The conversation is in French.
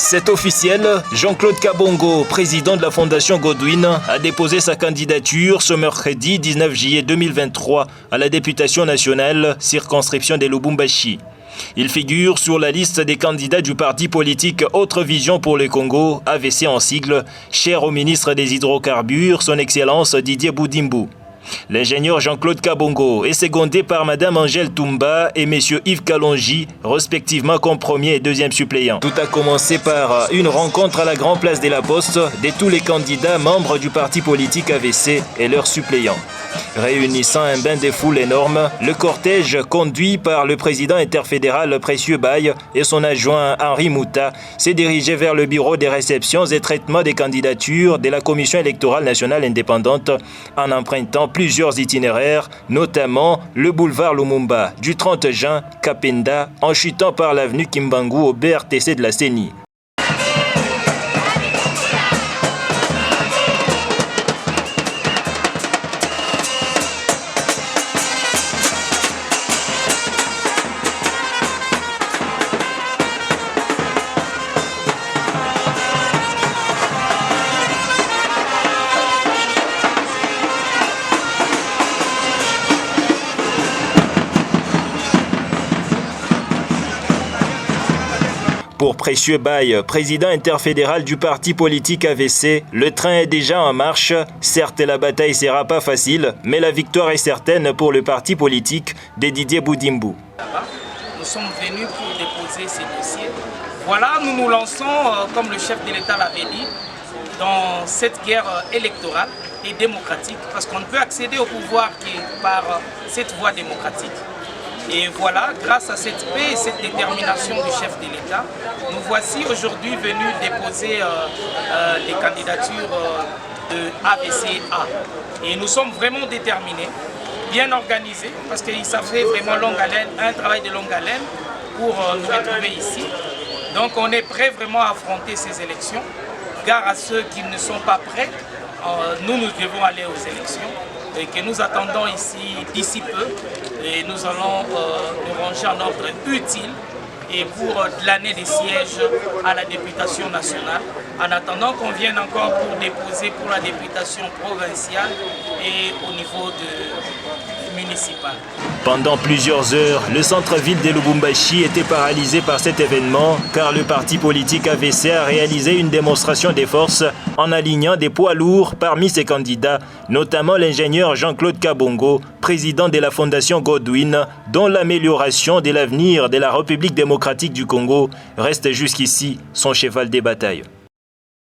C'est officiel, Jean-Claude Kabongo, président de la Fondation Godwin, a déposé sa candidature ce mercredi 19 juillet 2023 à la députation nationale, circonscription des Lubumbashi. Il figure sur la liste des candidats du parti politique Autre Vision pour le Congo, AVC en sigle, cher au ministre des Hydrocarbures, son Excellence Didier Boudimbu. L'ingénieur Jean-Claude Kabongo est secondé par Madame Angèle Toumba et Messieurs Yves Kalonji, respectivement comme premier et deuxième suppléant. Tout a commencé par une rencontre à la Grande Place de la Poste de tous les candidats membres du parti politique AVC et leurs suppléants. Réunissant un bain de foule énorme, le cortège conduit par le président interfédéral Précieux Baye et son adjoint Henri Mouta s'est dirigé vers le bureau des réceptions et traitements des candidatures de la Commission électorale nationale indépendante en empruntant plusieurs itinéraires, notamment le boulevard Lumumba du 30 juin, Kapenda, en chutant par l'avenue Kimbangu au BRTC de la CENI. Pour Précieux Baye, président interfédéral du parti politique AVC, le train est déjà en marche. Certes, la bataille ne sera pas facile, mais la victoire est certaine pour le parti politique de Didier Boudimbu. Nous sommes venus pour déposer ces dossiers. Voilà, nous nous lançons, comme le chef de l'État l'avait dit, dans cette guerre électorale et démocratique, parce qu'on ne peut accéder au pouvoir que par cette voie démocratique. Et voilà, grâce à cette paix et cette détermination du chef de l'État, nous voici aujourd'hui venus déposer les candidatures de AVC-A. Et nous sommes vraiment déterminés, bien organisés, parce que ça fait vraiment longue haleine, un travail de longue haleine pour nous retrouver ici. Donc on est prêts vraiment à affronter ces élections. Gare à ceux qui ne sont pas prêts, nous devons aller aux élections. Et que nous attendons ici d'ici peu et nous allons nous ranger en ordre utile et pour l'année des sièges à la députation nationale en attendant qu'on vienne encore pour déposer pour la députation provinciale et au niveau municipal. Pendant plusieurs heures, le centre-ville de Lubumbashi était paralysé par cet événement car le parti politique AVC a réalisé une démonstration des forces en alignant des poids lourds parmi ses candidats, notamment l'ingénieur Jean-Claude Kabongo, président de la Fondation Godwin, dont l'amélioration de l'avenir de la République démocratique du Congo reste jusqu'ici son cheval de bataille.